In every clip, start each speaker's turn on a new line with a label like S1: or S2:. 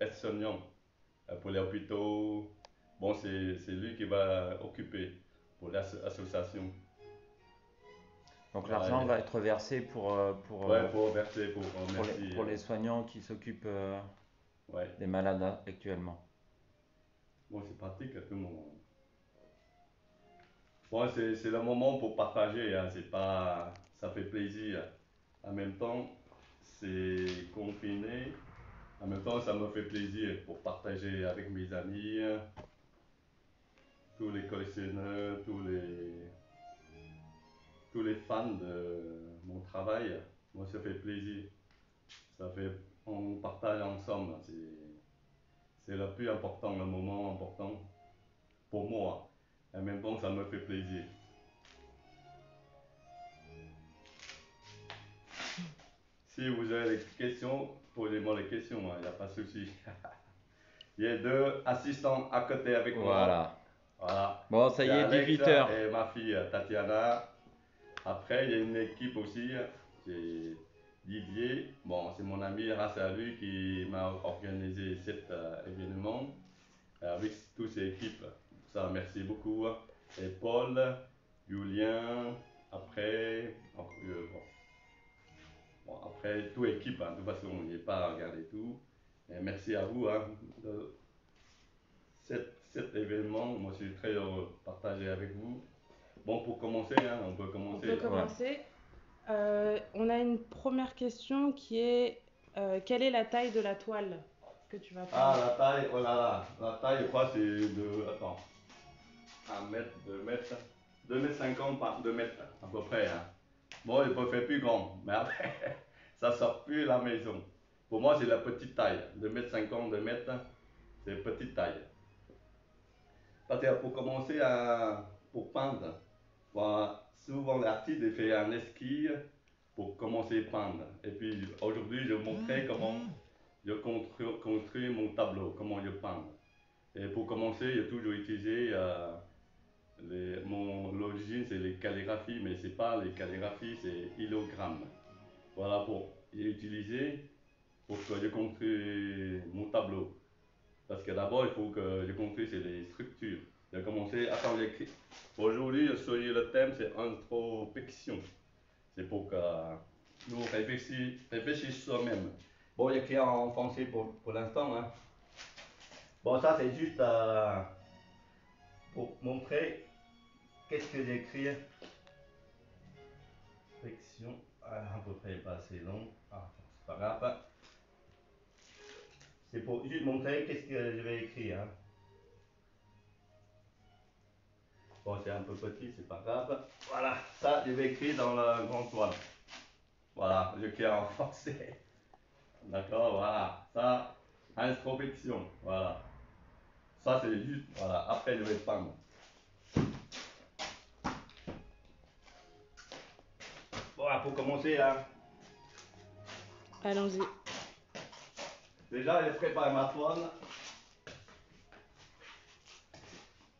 S1: aide-soignant pour les hôpitaux. Bon, c'est lui qui va occuper pour l'association.
S2: Donc l'argent
S1: Ouais,
S2: va être versé
S1: ouais, pour verser, pour merci.
S2: pour les soignants qui s'occupent
S1: Ouais,
S2: des malades actuellement.
S1: bon, c'est pratique à tout moment. Bon, c'est le moment pour partager, hein, c'est pas, ça fait plaisir. En même temps, c'est confiné. En même temps, ça me fait plaisir pour partager avec mes amis, tous les collectionneurs, tous les fans de mon travail. Moi, ça fait plaisir. Ça fait, on partage ensemble. C'est le plus important, le moment important pour moi. En même temps, ça me fait plaisir. Si vous avez des questions, posez-moi les questions, il n'y a pas de souci. Il y a deux assistants à côté avec moi.
S2: Voilà.
S1: Voilà.
S2: Bon, ça
S1: Il y
S2: y
S1: a
S2: est,
S1: Alex
S2: 18 heures.
S1: et ma fille Tatiana. Après, il y a une équipe aussi. C'est Didier. Bon, c'est mon ami grâce à lui qui m'a organisé cet événement avec toutes ces équipes. Ça, merci beaucoup. Et Paul, Julien, après, bon, après, toute équipe, hein, de toute façon, il n'y a pas à regarder tout. Et merci à vous hein, de cet événement. Moi, je suis très heureux de partager avec vous. Bon, pour commencer, hein, on peut
S3: On peut
S1: commencer.
S2: Ouais.
S3: commencer. On a une première question qui est quelle est la taille de la toile que tu vas
S1: Ah,
S3: peindre?
S1: la taille, oh là là, la taille, je crois, c'est de, attends, 1 mètre, 2 mètres, 2 mètres 50 par 2 mètres, à peu près. Hein. Bon, il peut faire plus grand, mais après, ça sort plus de la maison. Pour moi, c'est la petite taille. 2 mètres 50, 2 mètres, c'est petite taille. Parce que pour commencer pour peindre, bon, souvent l'artiste il fait un esquisse pour commencer à peindre. Et puis aujourd'hui, je vais montrer comment je construis mon tableau, comment je peins. Et pour commencer, j'ai toujours utilisé l'origine, c'est les calligraphies, mais c'est pas les calligraphies, c'est illogrammes. Voilà pour j'ai utilisé pour que je construise mon tableau. Parce que d'abord, il faut que je construise les structures. J'ai commencé, attends, j'écris. Aujourd'hui, le thème, c'est introspection. C'est pour que nous réfléchissions soi-même. Bon, j'écris en français pour l'instant. Hein. Bon, ça, c'est juste pour montrer qu'est-ce que j'écris. Réflexion, à peu près pas assez long. Ah, c'est pas grave. C'est pour juste montrer qu'est-ce que je vais écrire. Hein. Bon, c'est un peu petit, c'est pas grave. Voilà, ça, je vais écrire dans le grand toile. Voilà, j'écris en français. D'accord, voilà. Ça, introspection. Voilà. Ça, c'est juste. Voilà, après, je vais peindre. Voilà, pour commencer, hein.
S3: Allons-y.
S1: Déjà, j'ai préparé ma toile.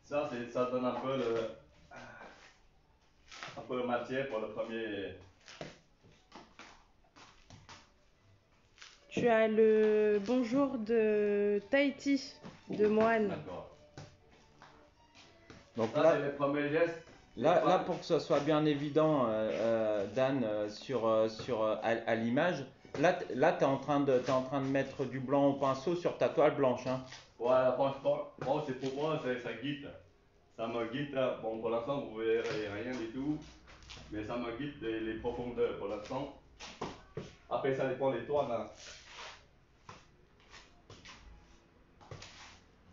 S1: Ça donne un peu de matière pour le premier.
S3: Tu as le bonjour de Tahiti de Moine.
S1: D'accord.
S2: Donc
S1: Ça, c'est
S2: là,
S1: le premier geste.
S2: là, pour que ce soit bien évident, Dan, à l'image, là, t'es en train de mettre du blanc au pinceau sur ta toile blanche, hein.
S1: Voilà, franchement, bon, c'est pour moi, ça guide. Ça me guide. Bon, pour l'instant, vous ne verrez rien du tout. Mais ça me guide les profondeurs pour l'instant. Après, ça dépend des toiles. Hein.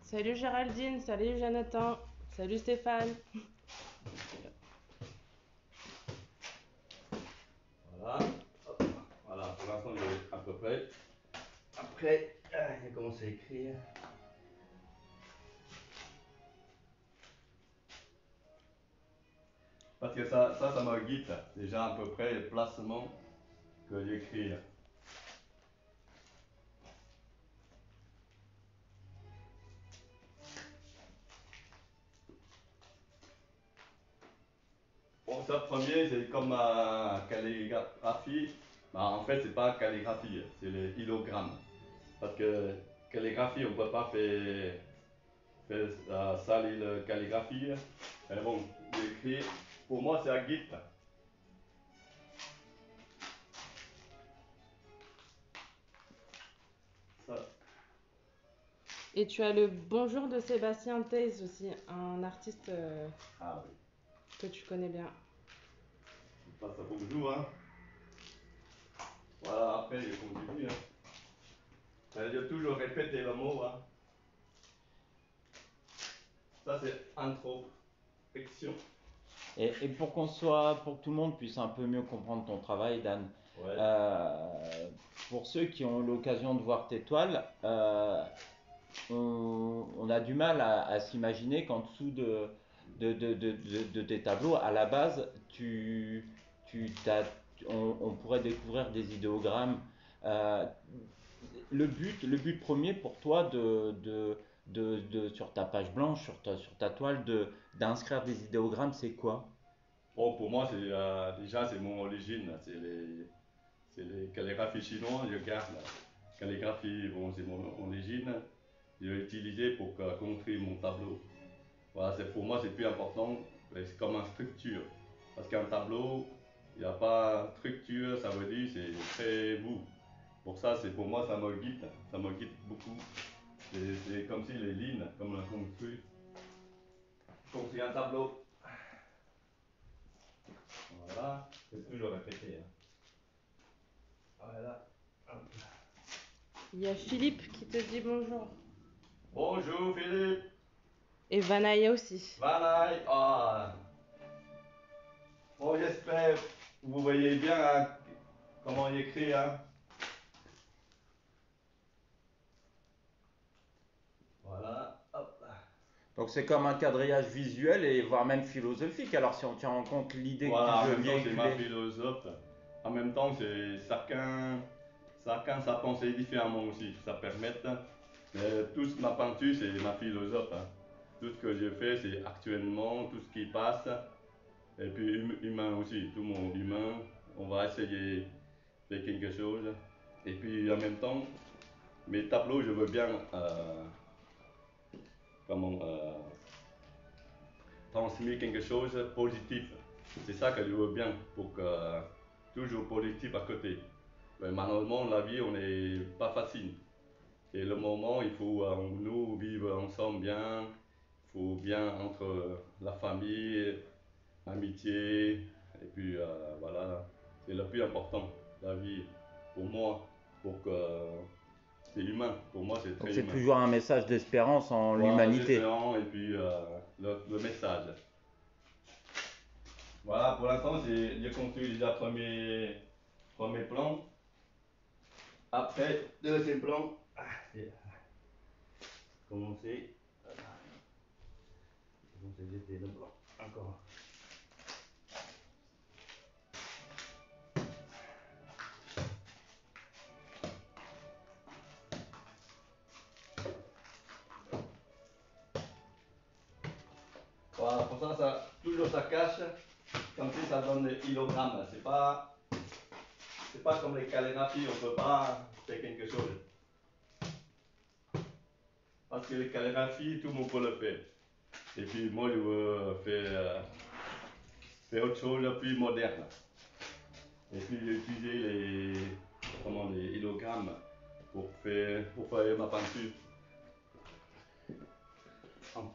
S3: Salut Géraldine, salut Jonathan, salut Stéphane.
S1: Voilà. Hop. Voilà, pour l'instant, je vais à peu près. Après, j'ai commencé à écrire. Parce que ça me guide déjà à peu près le placement que j'écris. Bon, ça premier, c'est comme calligraphie. Bah, en fait, c'est pas calligraphie, c'est les illogrammes. Parce que calligraphie, on ne peut pas faire salir la calligraphie. Mais bon, j'écris, pour moi c'est un guide. Ça.
S3: Et tu as le Bonjour de Sébastien Theys aussi, un artiste
S1: Ah oui,
S3: que tu connais bien.
S1: ça passe bonjour. Hein. Voilà, après je continue. Hein. Je toujours répéter le mot. Hein. Ça c'est introspection.
S2: Et pour pour que tout le monde puisse un peu mieux comprendre ton travail, Dan,
S1: Ouais.
S2: pour ceux qui ont eu l'occasion de voir tes toiles, on a du mal à s'imaginer qu'en dessous de tes tableaux, à la base, on pourrait découvrir des idéogrammes. Euh, le but premier pour toi sur ta page blanche, sur ta toile, d'inscrire des idéogrammes, c'est quoi?
S1: Bon, pour moi, déjà c'est mon origine. C'est les calligraphies chinoises, je garde. La calligraphie, bon, c'est mon origine. Je l'ai utilisé pour construire mon tableau. Voilà, pour moi, c'est plus important. C'est comme une structure. Parce qu'un tableau, il n'y a pas de structure, ça veut dire c'est très vous. Pour ça, pour moi, ça me guide. Ça me guide beaucoup. C'est comme si les lignes, comme on construit un tableau. Voilà, c'est toujours répété. Hein. Voilà. Hop.
S3: Il y a Philippe qui te dit bonjour.
S1: Bonjour Philippe.
S3: Et Vanaya aussi.
S1: Voilà. Ah. Bon, j'espère que vous voyez bien hein, comment il écrit. Hein. Voilà. Hop.
S2: Donc c'est comme un quadrillage visuel et voire même philosophique. Alors si on tient en compte l'idée
S1: Voilà,
S2: que
S1: en
S2: tu veux
S1: même temps, c'est ma
S2: véhiculer.
S1: philosophe. En même temps, c'est chacun sa pensée différemment aussi. Ça permet. Toute ma peinture, c'est ma philosophe. Hein. Tout ce que je fais, c'est actuellement, tout ce qui passe. Et puis humain aussi, tout mon humain. On va essayer de faire quelque chose. Et puis en même temps, mes tableaux, je veux bien comment, transmettre quelque chose de positif. C'est ça que je veux bien, pour que toujours positif à côté. Mais malheureusement, la vie, on n'est pas facile. Et le moment, il faut nous vivre ensemble bien. Il faut bien entre la famille, l'amitié, et puis voilà, c'est le plus important, la vie, pour moi, pour que c'est humain, pour moi c'est
S2: Donc
S1: très
S2: c'est
S1: humain.
S2: toujours un message d'espérance en
S1: Voilà,
S2: l'humanité.
S1: l'espérance et puis le message. Voilà, pour l'instant, j'ai construit déjà premier plan. Après, deuxième plan. Commencer. Commencer jeter le blanc. Encore. Voilà, pour ça, toujours ça cache. Comme si ça donne des kilogrammes. C'est pas comme les calligraphies, on peut pas faire quelque chose. Parce que les calligraphies, tout le monde peut le faire. Et puis moi, je veux faire autre chose de plus moderne. Et puis j'ai utilisé les hilogrammes pour faire ma peinture.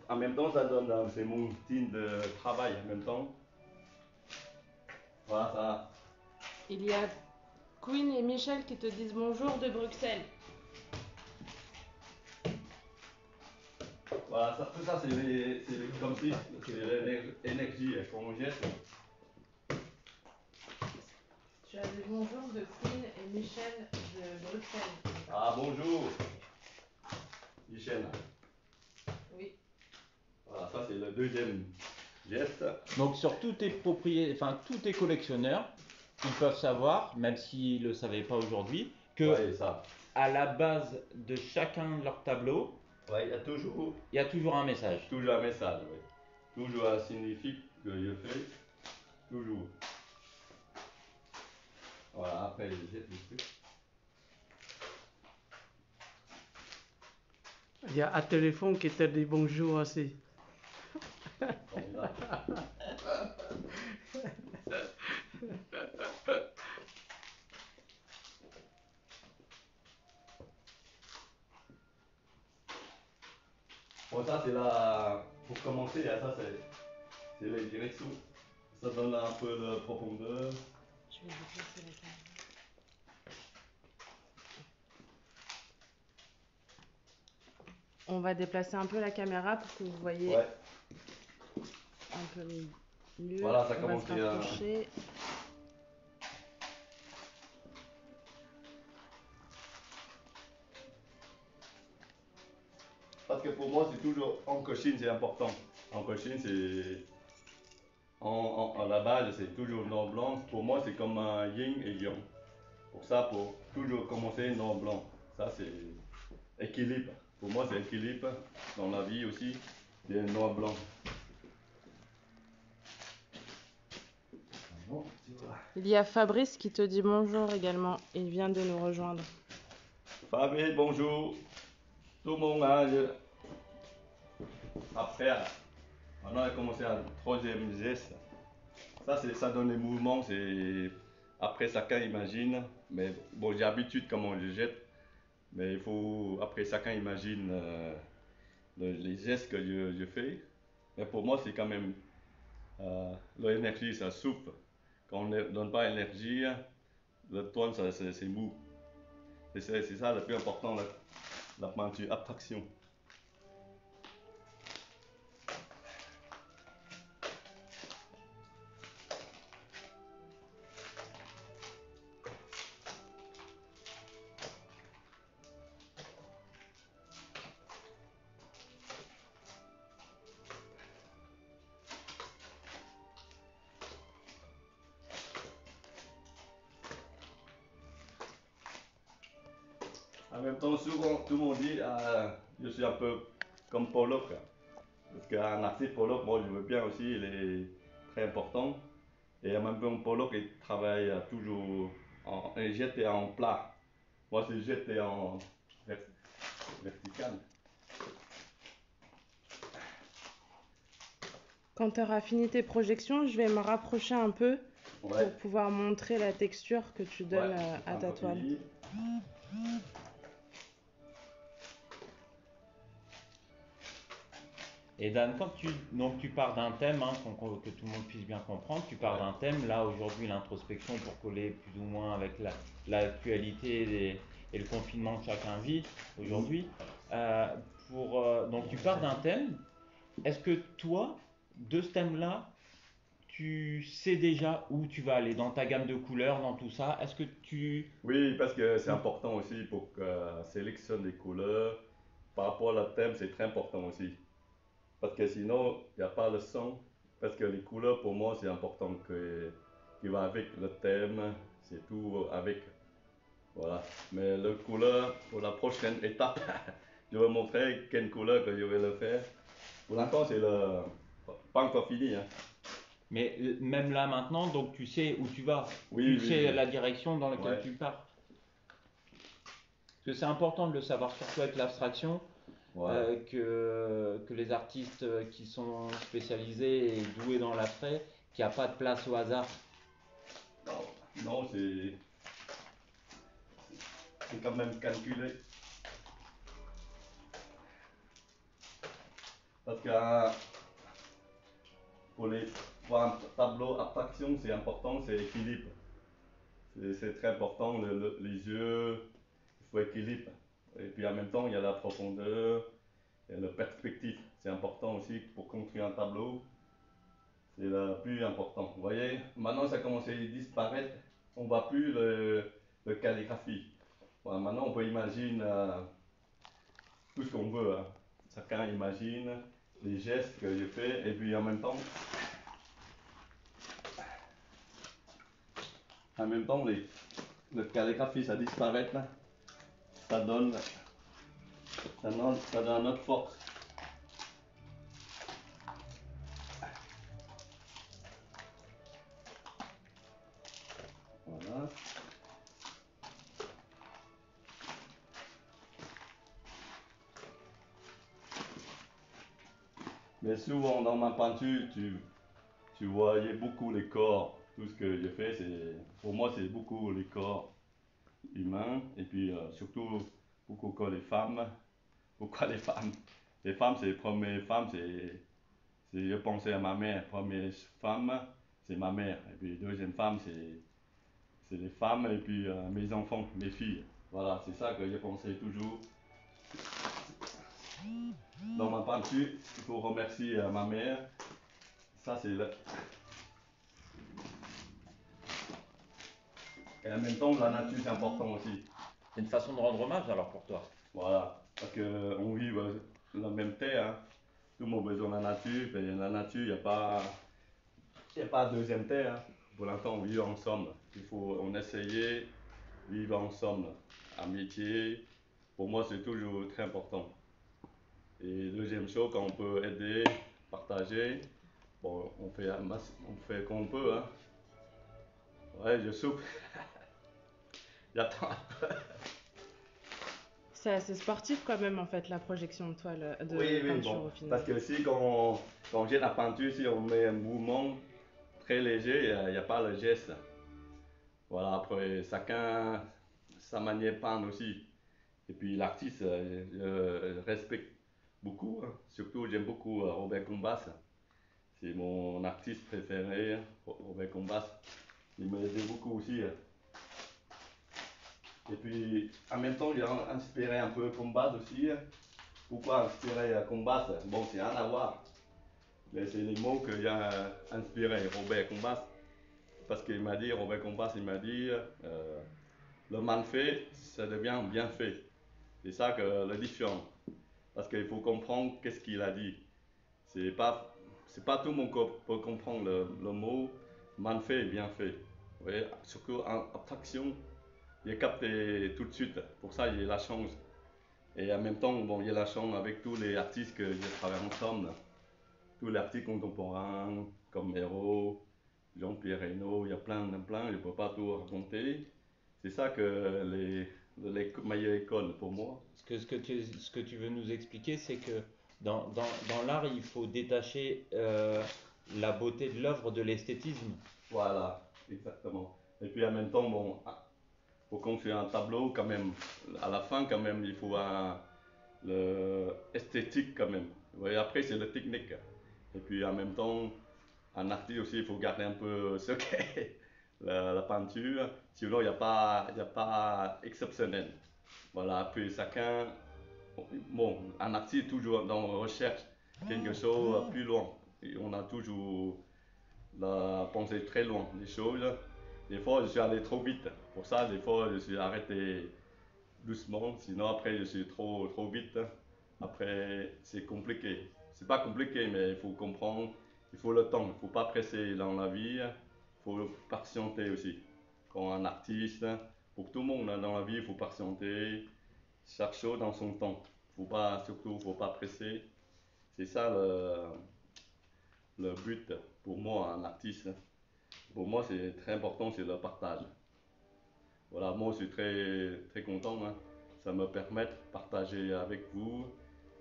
S1: En même temps, ça donne, c'est mon style de travail en même temps. Voilà, ça.
S3: Il y a Queen et Michel qui te disent bonjour de Bruxelles.
S1: Voilà, tout ça, comme si c'est l'énergie qu'on jette.
S3: Tu as le bonjour de Queen et Michel de Bruxelles.
S1: Ah, bonjour, Michel.
S3: Oui.
S1: Voilà, ça c'est le deuxième geste.
S2: Donc sur tous tes tous tes collectionneurs, ils peuvent savoir, même s'ils ne le savaient pas aujourd'hui, que
S1: Ouais, ça.
S2: à la base de chacun de leurs tableaux,
S1: Ouais,
S2: il y a toujours un message.
S1: toujours un message, oui. Toujours un signifique que je fais. Toujours. Voilà, après je jette le truc.
S4: Il y a un téléphone qui te dit bonjour aussi.
S1: Formidable. Bon, ça c'est la. Pour commencer, hein, ça c'est les directions. Ça donne un peu de profondeur.
S3: Je vais déplacer la caméra. On va déplacer un peu la caméra pour que vous voyez
S1: Ouais,
S3: un peu mieux.
S1: voilà, ça
S3: On va
S1: commence
S3: se rapprocher.
S1: Parce que pour moi, c'est toujours en cochine, c'est important. En cochine, c'est. À la base, c'est toujours noir blanc. Pour moi, c'est comme un yin et yang. Pour ça, pour toujours commencer noir blanc. Ça, c'est équilibre. Pour moi, c'est équilibre. Dans la vie aussi, c'est noir blanc. Bon, tu vois.
S3: Il y a Fabrice qui te dit bonjour également. Il vient de nous rejoindre.
S1: Fabrice, bonjour. Tout le monde, hein, après, maintenant, on a commencé un troisième geste. Ça donne les mouvements, c'est. Après, chacun imagine. Mais bon, j'ai l'habitude comment je jette. Mais il faut. Après, chacun imagine les gestes que je fais. Mais pour moi, c'est quand même. L'énergie, ça souffle. Quand on ne donne pas l'énergie, le toile, c'est mou. C'est ça le plus important, la peinture, abstraction. En même temps, souvent, tout le monde dit je suis un peu comme Pollock. Parce qu'un artiste Pollock, moi je veux bien aussi, il est très important. Et en même temps, Pollock, il travaille toujours en jet et en plat. Moi, c'est jet et en vertical.
S3: Quand tu auras fini tes projections, je vais me rapprocher un peu
S1: Ouais.
S3: pour pouvoir montrer la texture que tu donnes à ta toile.
S2: Et Dan, quand tu pars d'un thème, hein, que tout le monde puisse bien comprendre, tu pars d'un thème, là aujourd'hui l'introspection pour coller plus ou moins avec l'actualité et le confinement que chacun vit aujourd'hui. Donc tu pars d'un thème, est-ce que toi, de ce thème-là, tu sais déjà où tu vas aller dans ta gamme de couleurs, dans tout ça? Est-ce que tu...
S1: Oui, parce que c'est important aussi pour que sélectionne des couleurs. Par rapport au thème, c'est très important aussi. Parce que sinon, il n'y a pas le son. Parce que les couleurs, pour moi, c'est important qui va avec le thème. C'est tout avec. Voilà. Mais le couleur, pour la prochaine étape, je vais montrer quelle couleur que je vais le faire. Pour l'instant, c'est pas encore fini. Hein.
S2: Mais même là maintenant, donc tu sais où tu vas,
S1: Oui,
S2: tu sais
S1: oui.
S2: la direction dans laquelle
S1: Ouais.
S2: tu pars. Parce que c'est important de le savoir, surtout avec l'abstraction,
S1: Ouais.
S2: que les artistes qui sont spécialisés et doués dans l'abstrait, qu'il n'y a pas de place au hasard.
S1: Non, c'est quand même calculé. Parce que pour un tableau abstraction, c'est important, c'est équilibre. C'est très important, les yeux, il faut équilibre. Et puis en même temps, il y a la profondeur, il y a la perspective. C'est important aussi pour construire un tableau. C'est le plus important. Vous voyez, maintenant ça commence à disparaître. On ne voit plus le calligraphie. Voilà, maintenant on peut imaginer tout ce qu'on veut. Hein. Chacun imagine les gestes que je fais et puis en même temps, le calligraphie ça disparaît là. Ça donne notre force. Voilà. Mais souvent dans ma peinture, tu voyais beaucoup les corps. Tout ce que je fais, pour moi, c'est beaucoup les corps humains. Et puis surtout, beaucoup que les femmes. Pourquoi les femmes? Les femmes, c'est les premières femmes, je pensais à ma mère. Première femme, c'est ma mère. Et puis deuxième femme, c'est les femmes. Et puis mes enfants, mes filles. Voilà, c'est ça que je pensais toujours. Dans ma peinture, il faut remercier ma mère. Ça, c'est le... Et en même temps, la nature, c'est important aussi.
S2: C'est une façon de rendre hommage alors pour toi.
S1: Voilà, parce qu'on vit la même terre. Hein. Tout le monde a besoin de la nature. Et la nature, il n'y a pas de deuxième terre. Hein. Pour l'instant, on vit ensemble. On essayer de vivre ensemble. Amitié, pour moi, c'est toujours très important. Et deuxième chose, quand on peut aider, partager, bon, on fait comme on peut. Hein. Ouais, je souffle. J'attends.
S3: C'est assez sportif quand même en fait la projection de toile de
S1: Oui,
S3: peinture
S1: bon,
S3: au final.
S1: parce que aussi quand on jette la peinture, si on met un mouvement très léger, il n'y a pas le geste. Voilà, après chacun sa manière de peindre aussi. Et puis l'artiste, je respecte beaucoup, hein. Surtout j'aime beaucoup Robert Combas. C'est mon artiste préféré, hein, Robert Combas. Il m'a aidé beaucoup aussi. Hein. Et puis en même temps, il a inspiré un peu Combas aussi. Hein. Pourquoi inspiré Combas? Bon, c'est rien à voir. Mais c'est les mots qu'il a inspiré Robert Combas. Parce qu'il m'a dit, Robert Combas, il m'a dit, le mal fait, ça devient bien fait. C'est ça que le différent. Parce qu'il faut comprendre qu'est-ce qu'il a dit. C'est pas tout le monde qui peut comprendre le mot mal fait et bien fait. Vous voyez, surtout en abstraction, il est capté tout de suite. Pour ça, il a la chance. Et en même temps, bon, il a la chance avec tous les artistes que j'ai travaillé ensemble. Tous les artistes contemporains, comme Hérault, Jean-Pierre Reynaud, il y a plein, je ne peux pas tout raconter. C'est ça que les meilleures écoles pour moi.
S2: Ce que tu veux nous expliquer, c'est que dans l'art, il faut détacher la beauté de l'œuvre de l'esthétisme.
S1: Voilà, exactement. Et puis en même temps, bon, pour construire un tableau, quand même, à la fin, quand même, il faut l'esthétique quand même. Vous voyez, après, c'est la technique. Et puis en même temps, en artiste aussi, il faut garder un peu ce qu'est la peinture. Sinon, il n'y a pas exceptionnel. Voilà, puis chacun, bon, un artiste toujours dans la recherche quelque chose plus loin. Et on a toujours la pensée très loin des choses. Des fois, je suis allé trop vite. Pour ça, des fois, je suis arrêté doucement. Sinon, après, je suis trop vite. Après, c'est compliqué. C'est pas compliqué, mais il faut comprendre. Il faut le temps. Il ne faut pas presser dans la vie. Il faut patienter aussi. Quand un artiste, pour tout le monde dans la vie, il faut patienter. Chaque chose dans son temps. Surtout, il ne faut pas presser. C'est ça le but pour moi, un artiste. Pour moi, c'est très important, c'est le partage. Voilà, moi, je suis très content. Hein. Ça me permet de partager avec vous.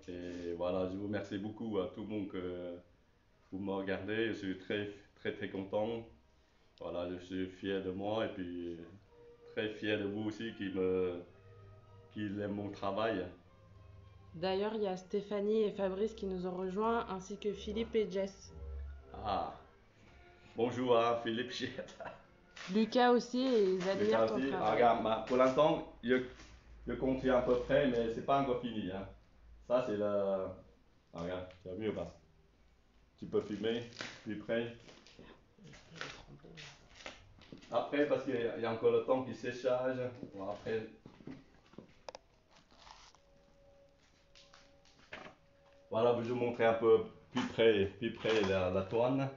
S1: Et voilà, je vous remercie beaucoup à tout le monde que vous me regardez. Je suis très content. Voilà, je suis fier de moi et puis très fier de vous aussi qui aiment mon travail.
S3: D'ailleurs, il y a Stéphanie et Fabrice qui nous ont rejoints, ainsi que Philippe et Jess.
S1: Ah, bonjour à Philippe Chiette.
S3: Lucas aussi, et ils admirent ton travail.
S1: Regarde, pour l'instant, je continue à peu près, mais c'est pas encore fini. Hein. Ça, c'est le. Regarde, tu as vu ou pas? Tu peux filmer plus près. Après, parce qu'il y a encore le temps qui séchage. Bon, après. Voilà, je vais vous montrer un peu plus près la toile.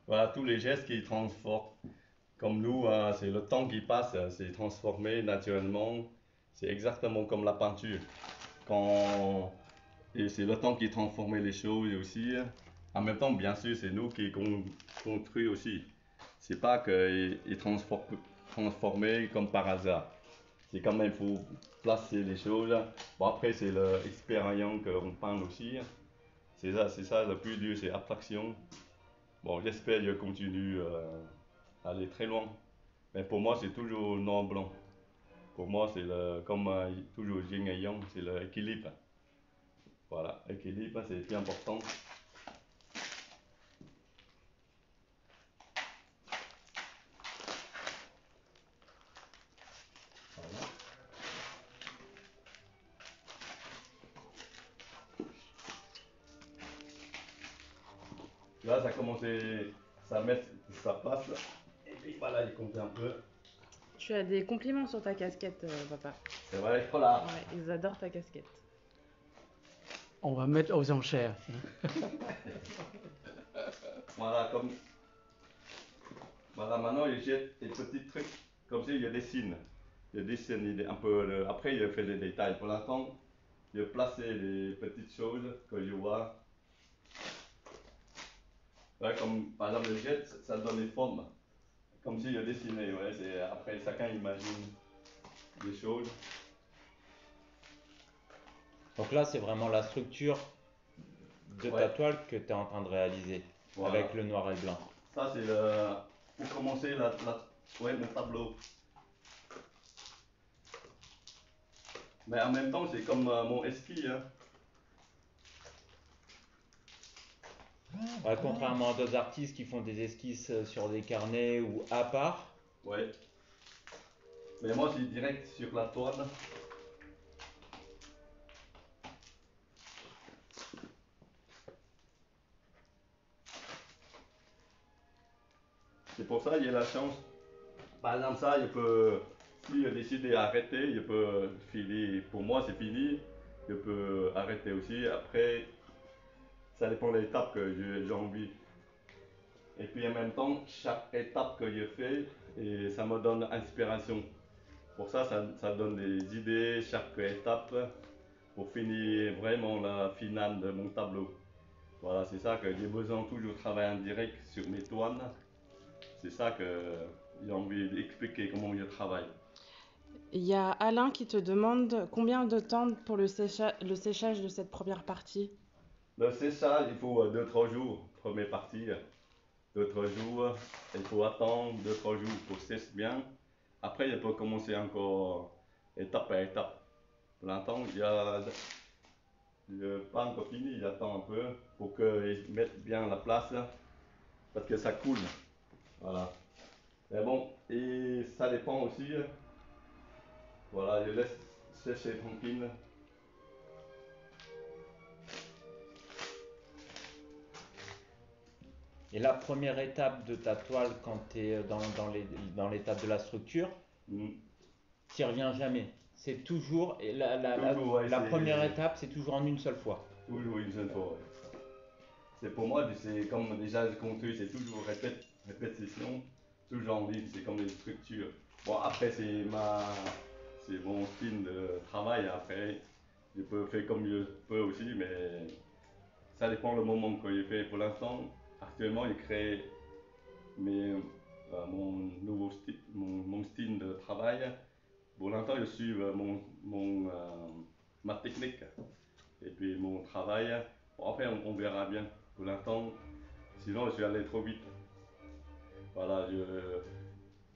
S1: Voilà, tous les gestes qui transforment. Comme nous, hein, c'est le temps qui passe, c'est transformé naturellement. C'est exactement comme la peinture. Et c'est le temps qui transforme les choses aussi. En même temps, bien sûr, c'est nous qui construit aussi. C'est pas qu'il est transformé comme par hasard. c'est quand même, il faut placer les choses. Bon, après, c'est l'expérience qu'on parle aussi. C'est ça le plus dur, c'est abstraction. Bon, j'espère que je continue à aller très loin. Mais pour moi, c'est toujours noir-blanc. Pour moi, c'est comme toujours yin et yang, c'est l'équilibre. Voilà, l'équilibre, c'est très important. Voilà. Là, ça a commencé, ça met sa place. Et puis voilà, il compte un peu.
S3: Tu as des compliments sur ta casquette, papa.
S1: C'est vrai, voilà.
S3: Ouais, ils adorent ta casquette.
S4: On va mettre aux enchères.
S1: Voilà, comme. Voilà, maintenant, il jette des petits trucs. Comme ça, il dessine. Il dessine un peu. Après, il fait des détails. Pour l'instant, il a placé les petites choses que je vois. Ouais, comme par exemple, le jet, ça donne des formes. Comme s'il a dessiné. Ouais, après, chacun imagine des choses.
S2: Donc là, c'est vraiment la structure de ta
S1: Ouais.
S2: toile que tu es en train de réaliser
S1: Voilà.
S2: avec le noir et le blanc.
S1: Ça, c'est pour commencer ouais, mon tableau. Mais en même temps, c'est comme mon esquisse. Hein.
S2: Ouais, contrairement à d'autres artistes qui font des esquisses sur des carnets ou à part.
S1: Ouais. Mais moi, c'est direct sur la toile. C'est pour ça qu'il y a la chance. Par exemple, ça, si je décide d'arrêter, je peux filer. Pour moi, c'est fini. Je peux arrêter aussi. Après, ça dépend de l'étape que j'ai envie. Et puis en même temps, chaque étape que je fais, et ça me donne inspiration. Pour ça, ça donne des idées, chaque étape, pour finir vraiment la finale de mon tableau. Voilà, c'est ça que j'ai besoin toujours de travailler en direct sur mes toiles. C'est ça que j'ai envie d'expliquer comment je travaille.
S3: Il y a Alain qui te demande combien de temps pour le séchage de cette première partie.
S1: Le séchage, il faut 2-3 jours, première partie. 2-3 jours, il faut attendre 2-3 jours pour sécher bien. Après, il peut commencer encore étape par étape. Pour l'instant, il y a pas encore fini, il attend un peu pour qu'ils mettent bien la place parce que ça coule. Voilà. Mais bon, et ça dépend aussi. Voilà, je laisse sécher tranquille.
S2: Et la première étape de ta toile, quand tu es dans l'étape de la structure,
S1: Mm.
S2: tu n'y reviens jamais. C'est toujours, et
S1: Toujours, ouais,
S2: la première étape, c'est toujours en une seule fois.
S1: Toujours une seule fois. Ouais. C'est pour moi, c'est comme déjà le contenu, c'est toujours répétition, toujours en ligne, c'est comme les structures. Bon, après, c'est mon style de travail. Après, je peux faire comme je peux aussi, mais ça dépend le moment que je fais. Pour l'instant, actuellement, je crée mon nouveau style, mon style de travail. Pour l'instant, je suis ma technique et puis mon travail. Bon, après, on verra bien. Pour l'instant, sinon, je suis allé trop vite. Voilà,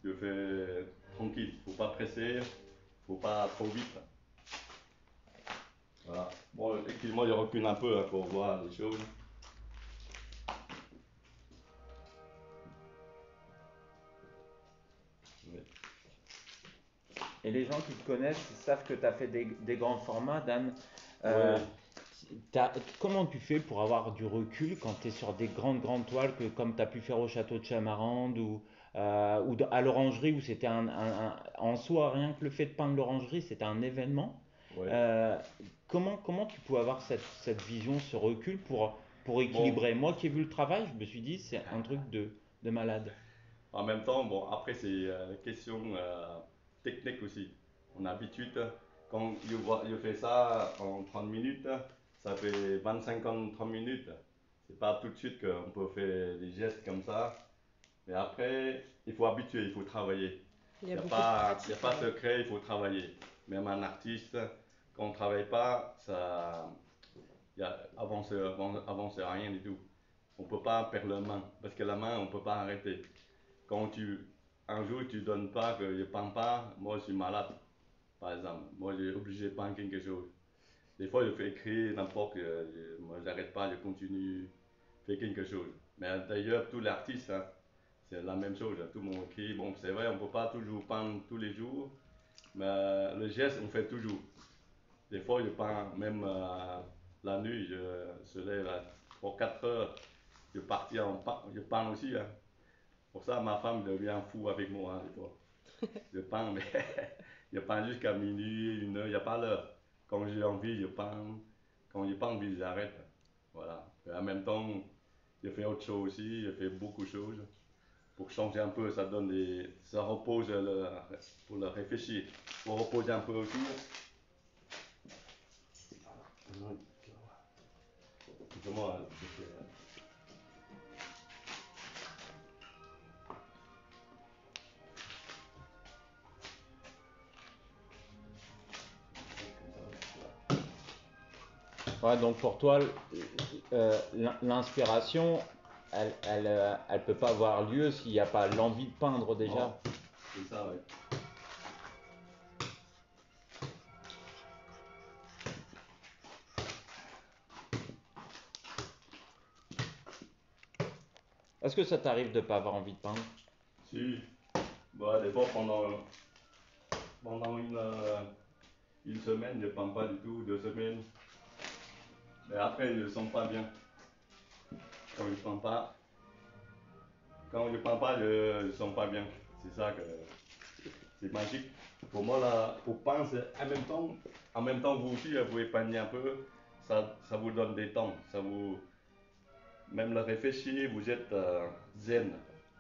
S1: je fais tranquille. Faut pas presser, faut pas trop vite. Voilà. Bon, excuse-moi, je recule un peu hein, pour voir les choses.
S2: Et les gens qui te connaissent ils savent que tu as fait des grands formats, Dan.
S1: Ouais.
S2: Comment tu fais pour avoir du recul quand tu es sur des grandes toiles comme tu as pu faire au château de Chamarande ou à l'orangerie où c'était en soi, rien que le fait de peindre l'orangerie, c'était un événement.
S1: Ouais.
S2: Comment tu peux avoir cette vision, ce recul pour équilibrer? Moi qui ai vu le travail, je me suis dit c'est un truc de malade.
S1: En même temps, bon, après, c'est question technique aussi. On a l'habitude, quand je fais ça en 30 minutes, ça fait 25 ans 30 minutes. C'est pas tout de suite qu'on peut faire des gestes comme ça. Mais après, il faut habituer, il faut travailler.
S3: Il
S1: Il
S3: y a
S1: n'y a
S3: beaucoup de
S1: pas,
S3: pratique.
S1: y a pas de secret, il faut travailler. Même un artiste, quand on ne travaille pas, ça avance rien du tout. On ne peut pas perdre la main, parce que la main, on ne peut pas arrêter. Quand un jour tu ne donnes pas, que je ne peins pas, moi je suis malade, par exemple. Moi j'ai obligé de peindre quelque chose. Des fois je fais écrire n'importe, moi j'arrête pas, je continue, faire quelque chose. Mais d'ailleurs, tous les artistes, hein, c'est la même chose, tout le monde écrit. Bon, c'est vrai, on ne peut pas toujours peindre tous les jours, mais le geste, on fait toujours. Des fois, je peins même la nuit, je se lève à 3-4 heures, je peins aussi. Hein. Pour ça, ma femme devient fou avec moi, hein, des fois. Je peins, mais je peins jusqu'à minuit, 1 heure, il n'y a pas l'heure. Quand j'ai envie, je peins. Quand j'ai pas envie, j'arrête. Voilà. Et en même temps, je fais autre chose aussi, je fais beaucoup de choses. Pour changer un peu, ça repose pour le réfléchir. Pour reposer un peu aussi. Excusez-moi,
S2: Ouais, donc pour toi, l'inspiration, elle peut pas avoir lieu s'il n'y a pas l'envie de peindre déjà.
S1: Non, c'est ça, ouais.
S2: Est-ce que ça t'arrive de pas avoir envie de peindre?
S1: Si, bah, des fois pendant une semaine, je ne peins pas du tout, 2 semaines. Mais après, je ne sens pas bien. Quand je ne peins pas, je ne sens pas bien. C'est ça que c'est magique. Pour moi, là, pour peindre, en même temps, vous aussi, vous pouvez peindre un peu. Ça vous donne des temps. Même le réfléchir, vous êtes zen.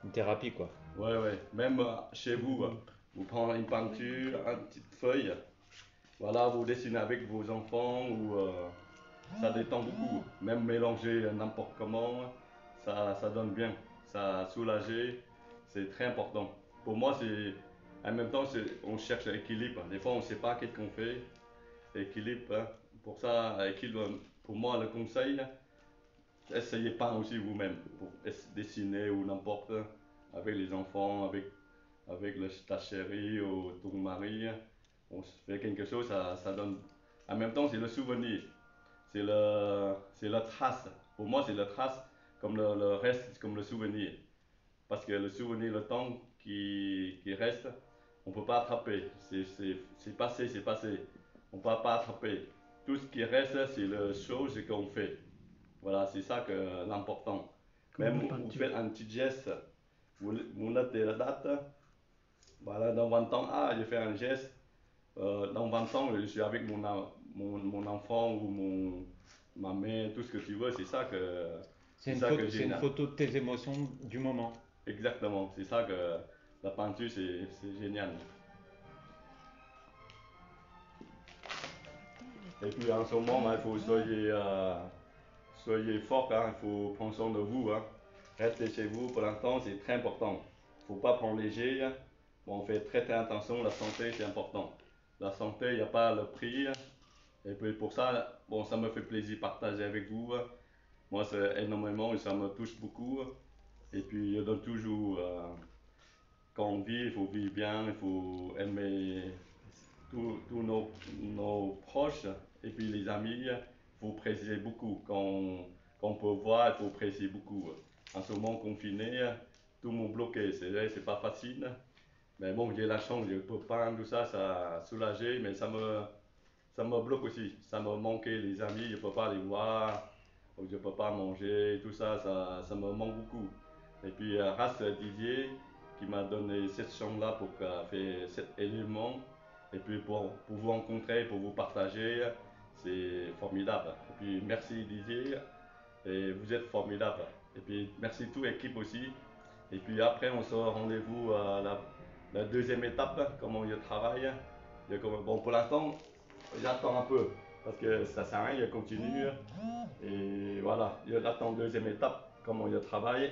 S2: Une thérapie, quoi.
S1: Ouais, ouais. Même chez vous, vous prenez une peinture, une petite feuille. Voilà, vous dessinez avec vos enfants ou ça détend beaucoup. Même mélanger n'importe comment, ça donne bien. Ça soulage, c'est très important. Pour moi, en même temps, on cherche l'équilibre. Des fois, on ne sait pas qu'est-ce qu'on fait. Équilibre, hein. Pour ça, pour moi, le conseil, essayez pas aussi vous-même pour dessiner ou n'importe avec les enfants, avec ta chérie ou ton mari. On se fait quelque chose, ça donne. En même temps, c'est le souvenir, c'est la trace. Pour moi, c'est la trace, comme le reste, c'est comme le souvenir. Parce que le souvenir, le temps qui reste, on ne peut pas attraper. C'est passé, c'est passé. On ne peut pas attraper. Tout ce qui reste, c'est les choses qu'on fait. Voilà, c'est ça que l'important.
S4: Comme
S1: Même
S4: la
S1: vous
S4: peinture.
S1: faites un petit geste, vous notez la date. Voilà, dans 20 ans, j'ai fait un geste. Dans 20 ans, je suis avec mon enfant ou ma mère, tout ce que tu veux. C'est ça que
S2: C'est
S1: c'est
S2: une
S1: génial.
S2: photo de tes émotions du moment.
S1: Exactement, c'est ça que la peinture, c'est génial. Et puis en ce moment, il faut soyez fort, hein, il faut prendre soin de vous. Hein. Restez chez vous pour l'instant, c'est très important. Il ne faut pas prendre léger. Bon, on fait très très attention, la santé c'est important. La santé, il n'y a pas le prix. Et puis pour ça, bon, ça me fait plaisir de partager avec vous. Moi, c'est énormément et ça me touche beaucoup. Et puis je donne toujours, quand on vit, il faut vivre bien, il faut aimer tous nos proches et puis les amis, il faut apprécier beaucoup. Quand on peut voir, il faut apprécier beaucoup. En ce moment confiné, tout le monde bloqué, c'est vrai, c'est pas facile. Mais bon, j'ai la chance, je peux peindre tout ça, ça a soulagé, mais ça me bloque aussi. Ça me manquait les amis, je peux pas les voir, je peux pas manger, tout ça, ça me manque beaucoup. Et puis, grâce à Didier qui m'a donné cette chambre-là pour faire cet élément, et puis pour vous rencontrer, pour vous partager, c'est formidable. Et puis, merci Didier, et vous êtes formidable. Et puis, merci toute l'équipe aussi. Et puis après, on se rendez-vous à la deuxième étape, comment je travaille. Bon, pour l'instant, j'attends un peu, parce que ça sert à rien, je continue. Et voilà, j'attends la deuxième étape, comment je travaille.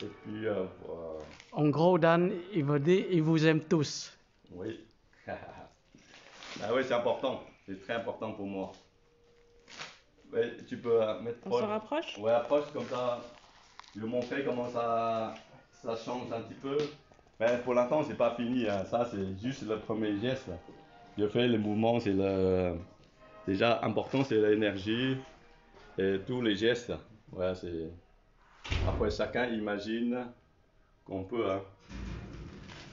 S1: Et puis,
S4: En gros, Dan, il veut dire il vous aime tous.
S1: oui. Ah oui, c'est important. C'est très important pour moi. Ouais, tu peux mettre
S3: On se rapproche?
S1: Ouais, approche comme ça. Je vais montrer comment ça change un petit peu. Mais pour l'instant, c'est pas fini, hein. Ça, c'est juste le premier geste. Je fais le mouvement, c'est le. Déjà important, c'est l'énergie et tous les gestes. Ouais, c'est. Après, chacun imagine qu'on peut, hein.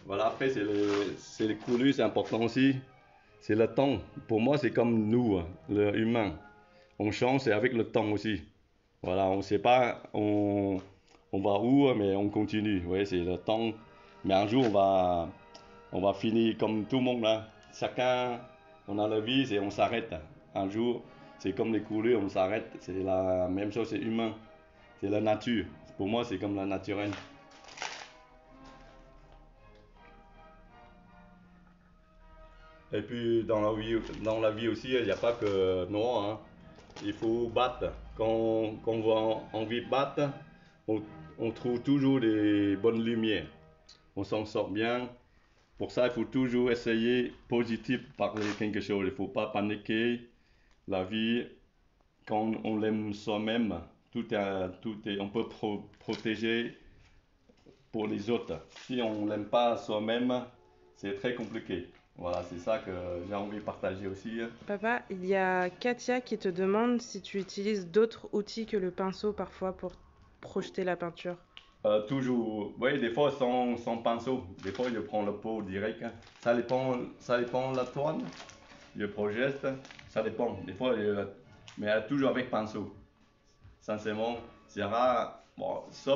S1: Voilà, après, c'est les coulures, c'est important aussi. C'est le temps. Pour moi, c'est comme nous, hein, le humain. On change, c'est avec le temps aussi. Voilà, on ne sait pas, on va où, mais on continue. Oui, c'est le temps. Mais un jour, on va finir comme tout le monde là. Chacun, on a la vie, on s'arrête. Un jour, c'est comme les couleurs, on s'arrête. C'est la même chose, c'est humain. C'est la nature. Pour moi, c'est comme la naturelle. Et puis dans la vie aussi, il n'y a pas que noir, hein. Il faut battre. Quand on a envie de battre, on trouve toujours des bonnes lumières. On s'en sort bien. Pour ça, il faut toujours essayer positif, parler quelque chose. Il ne faut pas paniquer. La vie, quand on l'aime soi-même, on peut protéger pour les autres. Si on l'aime pas soi-même, c'est très compliqué. Voilà, c'est ça que j'ai envie de partager aussi.
S3: Papa, il y a Katia qui te demande si tu utilises d'autres outils que le pinceau parfois pour projeter la peinture.
S1: Toujours, oui, des fois sans pinceau. Des fois, je prends le pot direct. Ça dépend de la toile. Je projette, ça dépend. Des fois, mais toujours avec pinceau. Sincèrement, c'est rare. Bon, sauf